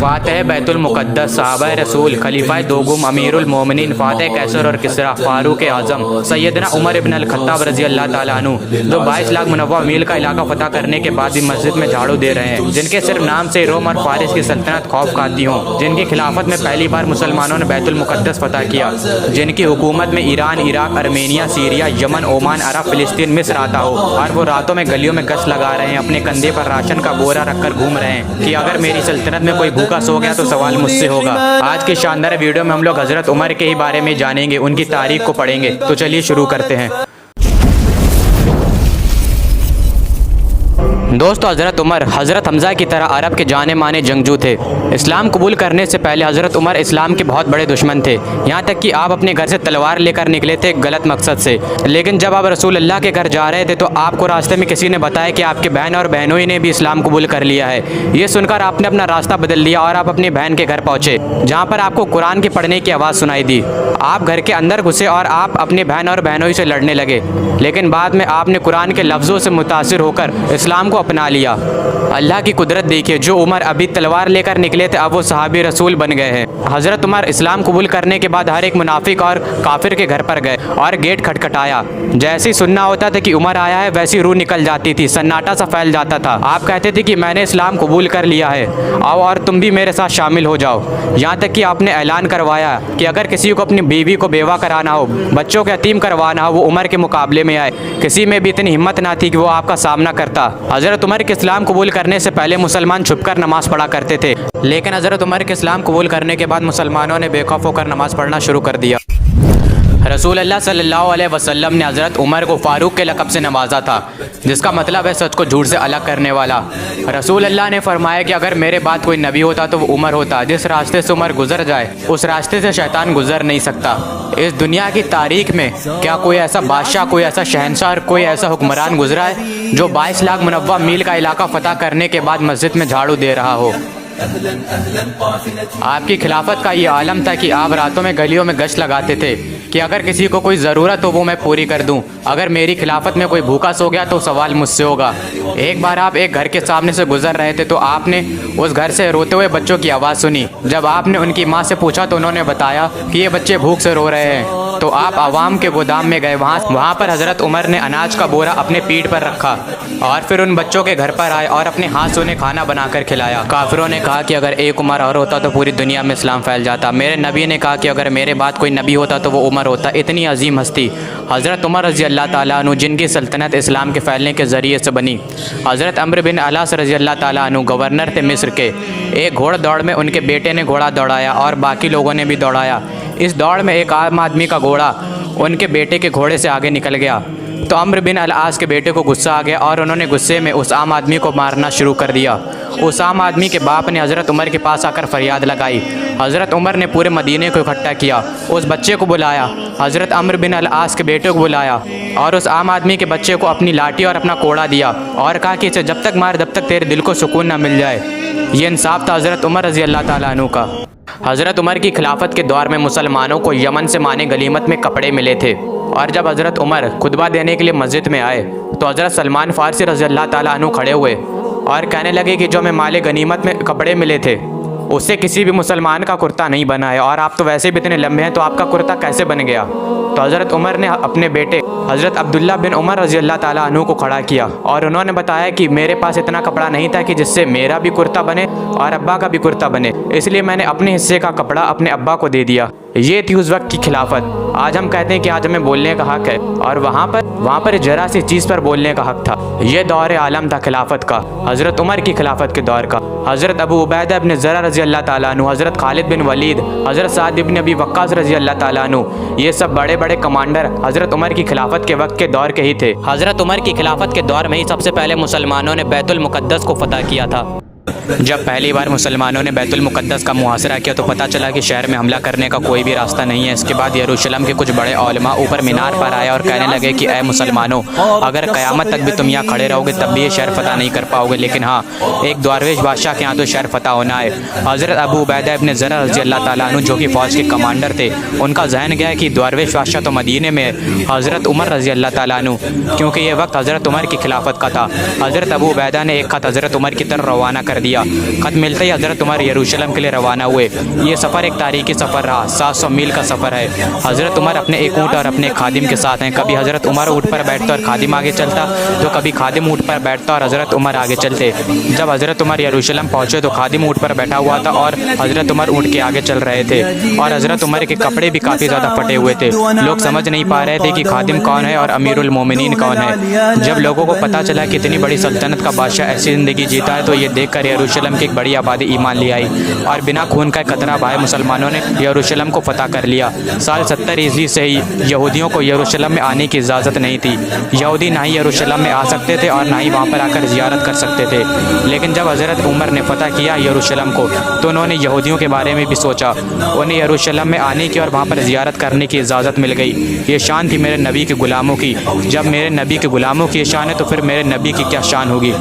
फातह बैतुल मुक़द्दस साहबा रसूल खलीफा दोगुम अमीरुल मोमिनीन फातह कैसर और किसरा फारूक आज़म सैयदना उमर इब्न अल खत्ताब रज़ी अल्लाह ताला अन्हु जो 22 लाख मुनव्वा मील का इलाका फतह करने के बाद भी मस्जिद में झाड़ू दे रहे हैं, जिनके सिर्फ नाम से रोम और फारिस की सल्तनत खौफ खाती हो, जिनकी खिलाफत में पहली बार मुसलमानों ने बैतुल मुक़द्दस फतह किया, जिनकी हुकूमत में Iran, Iraq, Armenia, Syria, Yemen, Oman, Arab, फिलिस्तीन, मिस्र आता हो, और वो रातों में गलियों में गश्त लगा रहे हैं, अपने कंधे पर राशन का बोरा कर घूम रहे हैं कि अगर मेरी सल्तनत में कोई भूखा सो गया तो सवाल मुझसे होगा। आज की शानदार वीडियो में हम लोग हजरत उमर के ही बारे में जानेंगे, उनकी तारीख को पढ़ेंगे। तो चलिए शुरू करते हैं। दोस्तों, हज़रत उमर हज़रत हमज़ा की तरह अरब के जाने माने जंगजू थे। इस्लाम कबूल करने से पहले हज़रत उमर इस्लाम के बहुत बड़े दुश्मन थे, यहाँ तक कि आप अपने घर से तलवार लेकर निकले थे गलत मकसद से। लेकिन जब आप रसूल अल्लाह के घर जा रहे थे तो आपको रास्ते में किसी ने बताया कि आपके बहन और बहनों ने भी इस्लाम कबूल कर लिया है। ये सुनकर आपने अपना रास्ता बदल लिया और आप अपनी बहन के घर पहुँचे, जहाँ पर आपको कुरान के पढ़ने की आवाज़ सुनाई दी। आप घर के अंदर घुसे और आप अपनी बहन और बहनों से लड़ने लगे, लेकिन बाद में आपने कुरान के लफ्ज़ों से मुतासिर होकर इस्लाम को अपना लिया। अल्लाह की कुदरत देखिए, जो उमर अभी तलवार लेकर निकले थे अब वो सहाबी रसूल बन गए हैं। हज़रत उमर इस्लाम कबूल करने के बाद हर एक मुनाफिक और काफिर के घर पर गए और गेट खटखटाया। जैसे ही सुनना होता था कि उमर आया है वैसी रूह निकल जाती थी, सन्नाटा सा फैल जाता था। आप कहते थे कि मैंने इस्लाम कबूल कर लिया है, आओ और तुम भी मेरे साथ शामिल हो जाओ। यहाँ तक कि आपने ऐलान करवाया कि अगर किसी को अपनी बीवी को बेवा कराना हो, बच्चों को यतीम करवाना हो, वो उमर के मुकाबले में आए। किसी में भी इतनी हिम्मत ना थी कि वो आपका सामना करता। हज़रत उमर के इस्लाम कबूल करने से पहले मुसलमान छुपकर नमाज़ पढ़ा करते थे, लेकिन हज़रत उमर के इस्लाम कबूल करने के बाद मुसलमानों ने बेखौफ होकर नमाज़ पढ़ना शुरू कर दिया। रसूल अल्लाह सल्लल्लाहु अलैहि वसल्लम ने हज़रत उमर को फ़ारूक के लक़ब से नवाजा था, जिसका मतलब है सच को झूठ से अलग करने वाला। रसूल अल्लाह ने फरमाया कि अगर मेरे बाद कोई नबी होता तो वो उमर होता। जिस रास्ते से उमर गुजर जाए उस रास्ते से शैतान गुजर नहीं सकता। इस दुनिया की तारीख में क्या कोई ऐसा बादशाह, कोई ऐसा शहंशाह, कोई ऐसा हुक्मरान गुजरा है जो 22 लाख मुनव्वा मील का इलाका फ़तह करने के बाद मस्जिद में झाड़ू दे रहा हो? आपकी खिलाफत का ये आलम था कि आप रातों में गलियों में गश्त लगाते थे कि अगर किसी को कोई ज़रूरत हो वो मैं पूरी कर दूं। अगर मेरी खिलाफत में कोई भूखा सो गया तो सवाल मुझसे होगा। एक बार आप एक घर के सामने से गुजर रहे थे तो आपने उस घर से रोते हुए बच्चों की आवाज़ सुनी। जब आपने उनकी माँ से पूछा तो उन्होंने बताया कि ये बच्चे भूख से रो रहे हैं। तो आप आवाम के गोदाम में गए, वहाँ पर हज़रत उमर ने अनाज का बोरा अपने पीठ पर रखा और फिर उन बच्चों के घर पर आए और अपने हाथ से उन्हें खाना बनाकर खिलाया। काफिरों ने कहा कि अगर एक उमर और होता तो पूरी दुनिया में इस्लाम फैल जाता। मेरे नबी ने कहा कि अगर मेरे बाद कोई नबी होता तो वो उमर होता। इतनी अजीम हस्ती हज़रत उमर रज़ी अल्लाह ताला अन्हु, जिनकी सल्तनत इस्लाम के फैलने के ज़रिए से बनी। हज़रत अम्र बिन अलास रज़ी अल्लाह ताला अन्हु गवर्नर थे मिस्र के। एक घोड़ दौड़ में उनके बेटे ने घोड़ा दौड़ाया और बाकी लोगों ने भी दौड़ाया। इस दौड़ में एक आम आदमी का घोड़ा उनके बेटे के घोड़े से आगे निकल गया तो अम्र बिन अल-आस के बेटे को गुस्सा आ गया और उन्होंने गुस्से में उस आम आदमी को मारना शुरू कर दिया। उस आम आदमी के बाप ने हज़रत उमर के पास आकर फरियाद लगाई। हज़रत उमर ने पूरे मदीने को इकट्ठा किया, उस बच्चे को बुलाया, हज़रत अम्र बिन अल-आस के बेटे को बुलाया और उस आम आदमी के बच्चे को अपनी लाठी और अपना कोड़ा दिया और कहा कि इसे जब तक मार जब तक तेरे दिल को सुकून ना मिल जाए। ये इंसाफ था हज़रत उमर रज़ी अल्लाह ताला अन्हु का। हज़रत उमर की खिलाफत के दौर में मुसलमानों को यमन से माने गनीमत में कपड़े मिले थे और जब हज़रत उमर खुतबा देने के लिए मस्जिद में आए तो हज़रत सलमान फ़ारसी रज़ी अल्लाह ताला अन्हु खड़े हुए और कहने लगे कि जो हमें माले गनीमत में कपड़े मिले थे उससे किसी भी मुसलमान का कुर्ता नहीं बना है और आप तो वैसे भी इतने लंबे हैं तो आपका कुर्ता कैसे बन गया? तो हज़रत उमर ने अपने बेटे हज़रत अब्दुल्ला बिन उमर रज़ी अल्लाह ताला अन्हु को खड़ा किया और उन्होंने बताया कि मेरे पास इतना कपड़ा नहीं था कि जिससे मेरा भी कुर्ता बने और अब्बा का भी कुर्ता बने, इसलिए मैंने अपने हिस्से का कपड़ा अपने अब्बा को दे दिया। ये थी उस वक्त की खिलाफत। आज हम कहते हैं कि आज हमें बोलने का हक है और वहाँ पर जरा सी चीज़ पर बोलने का हक था। ये दौर आलम था खिलाफत का, हज़रत उमर की खिलाफत के दौर का। हज़रत अबू उबैदा इब्न ज़रा रज़ी अल्लाह ताला अन्हु, हज़रत खालिद बिन वलीद, हज़रत साद इब्न अबी वक्कास रज़ी अल्लाह ताला अन्हु, ये सब बड़े बड़े कमांडर हज़रत उमर की खिलाफत के वक्त के दौर के ही थे। हज़रत उमर की खिलाफत के दौर में ही सबसे पहले मुसलमानों ने बैतुल मुक़द्दस को फतह किया था। जब पहली बार मुसलमानों ने बैतुल मुक़द्दस का मुहासरा किया तो पता चला कि शहर में हमला करने का कोई भी रास्ता नहीं है। इसके बाद यरूशलेम के कुछ बड़े उलमा ऊपर मीनार पर आए और कहने लगे कि ऐ मुसलमानों, अगर क़यामत तक भी तुम यहाँ खड़े रहोगे तब भी ये शहर फतह नहीं कर पाओगे, लेकिन हाँ, एक दरवेश बादशाह के यहाँ तो शहर फतह होना है। हज़रत अबू उबैदा इब्न ज़र्रा रज़ी अल्लाह ताला अन्हु जो कि फ़ौज के कमांडर थे, उनका जहन गया कि दरवेश बादशाह तो मदीने में है। हज़रत उमर रज़ी अल्लाह ताला अन्हु, क्योंकि ये वक्त हज़रत उमर की खिलाफत का था, हज़रत अबू उबैदा ने एक ख़त हज़रत उमर की तरफ रवाना कर दिया। ख़त मिलते ही हज़रत उमर यरूशलेम के लिए रवाना हुए। ये सफ़र एक तारीखी सफ़र रहा, 700 मील का सफ़र है। हज़रत उमर अपने एक ऊँट और अपने खादिम के साथ हैं। कभी हज़रत उमर ऊँट पर बैठता और खादिम आगे चलता, तो कभी खादिम ऊँट पर बैठता और हज़रत उमर आगे चलते। जब हज़रत उमर यरूशलेम पहुँचे तो खादिम ऊँट पर बैठा हुआ था और हज़रत उमर ऊँट के आगे चल रहे थे, और हज़रत उमर के कपड़े भी काफ़ी ज़्यादा फटे हुए थे। लोग समझ नहीं पा रहे थे कि खादिम कौन है और अमीरुल मोमिनीन कौन है। जब लोगों को पता चला कि इतनी बड़ी सल्तनत का बादशाह ऐसी ज़िंदगी जीता है, तो ये देखकर यरूशलेम की एक बड़ी आबादी ईमान ले आई और बिना खून का कतरा बहाए मुसलमानों ने यरूशलेम को फतह कर लिया। साल 70 ईस्वी से ही यहूदियों को यरूशलेम में आने की इजाज़त नहीं थी। यहूदी ना ही यरूशलेम में आ सकते थे और ना ही वहाँ पर आकर ज़ियारत कर सकते थे। लेकिन जब हज़रत उमर ने फतह किया यरूशलेम को, तो उन्होंने यहूदियों के बारे में भी सोचा। उन्हें यरूशलेम में आने की और वहाँ पर ज़ियारत करने की इजाज़त मिल गई। ये शान थी मेरे नबी के ग़ुलामों की। जब मेरे नबी के ग़ुलामों की शान है तो फिर मेरे नबी की क्या शान होगी।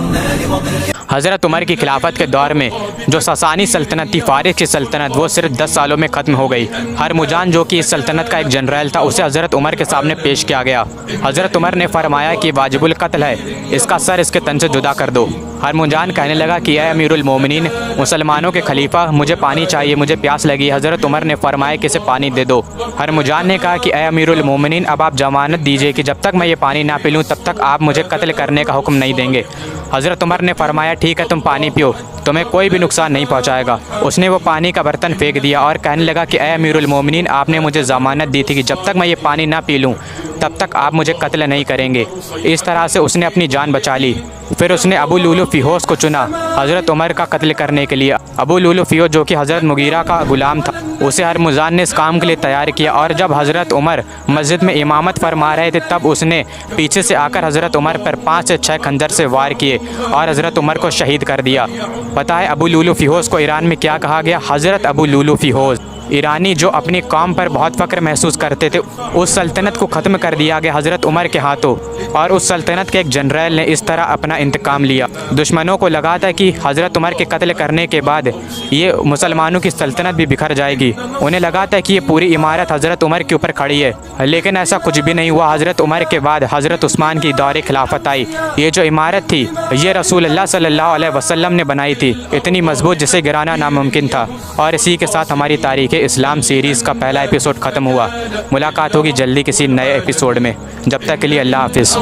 हज़रत उमर की खिलाफत के दौर में जो ससानी सल्तनत थी, फ़ारिस की सल्तनत, वो सिर्फ 10 सालों में ख़त्म हो गई। हरमुजान जो कि इस सल्तनत का एक जनरल था, उसे हज़रत उमर के सामने पेश किया गया। हज़रत उमर ने फरमाया कि वाजिबुल कत्ल है, इसका सर इसके तन से जुदा कर दो। हरमुजान कहने लगा कि ऐ अमीरुल मोमिनीन, मुसलमानों के खलीफा, मुझे पानी चाहिए, मुझे प्यास लगी। हज़रत उमर ने फरमाया कि इसे पानी दे दो। हरमुजान ने कहा कि ऐ अमीरुल मोमिनीन, अब आप ज़मानत दीजिए कि जब तक मैं ये पानी ना पी लूँ तब तक आप मुझे कत्ल करने का हुक्म नहीं देंगे। हज़रत उमर ने फरमाया ठीक है, तुम पानी पियो, तुम्हें कोई भी नुकसान नहीं पहुंचाएगा। उसने वो पानी का बर्तन फेंक दिया और कहने लगा कि ऐ अमीरुल मोमिनीन, आपने मुझे ज़मानत दी थी कि जब तक मैं ये पानी ना पी लूँ तब तक आप मुझे कत्ल नहीं करेंगे। इस तरह से उसने अपनी जान बचा ली। फिर उसने अबू लुलु फ़िहोस को चुना हज़रत उमर का कत्ल करने के लिए। अबू लुलु फ़िहोस जो कि हज़रत मुगीरा का ग़ुलाम था, उसे हरमुजान ने इस काम के लिए तैयार किया। और जब हज़रत उमर मस्जिद में इमामत फरमा रहे थे, तब उसने पीछे से आकर हज़रत उमर पर 5 से 6 खंजर से वार किए और हज़रत उमर को शहीद कर दिया। पता है अबू लुलु फ़िहोस को ईरान में क्या कहा गया? हज़रत अबू लुलु फ़िहोस। ईरानी जो अपनी कौम पर बहुत फ़ख्र महसूस करते थे, उस सल्तनत को ख़त्म कर दिया गया हज़रत उमर के हाथों, और उस सल्तनत के एक जनरल ने इस तरह अपना इंतकाम लिया। दुश्मनों को लगा था कि हज़रत उमर के कत्ल करने के बाद ये मुसलमानों की सल्तनत भी बिखर जाएगी। उन्हें लगा था कि ये पूरी इमारत हज़रत उमर के ऊपर खड़ी है, लेकिन ऐसा कुछ भी नहीं हुआ। हज़रत उमर के बाद हज़रत उस्मान की दौरे खिलाफत आई। ये जो इमारत थी, ये रसूलुल्लाह सल्लल्लाहु अलैहि वसल्लम ने बनाई थी, इतनी मजबूत जिसे गिराना नामुमकिन था। और इसी के साथ हमारी तारीख़ इस्लाम सीरीज़ का पहला एपिसोड ख़त्म हुआ। मुलाकात होगी जल्दी किसी नए एपिसोड में। जब तक के लिए अल्लाह हाफ़िज़।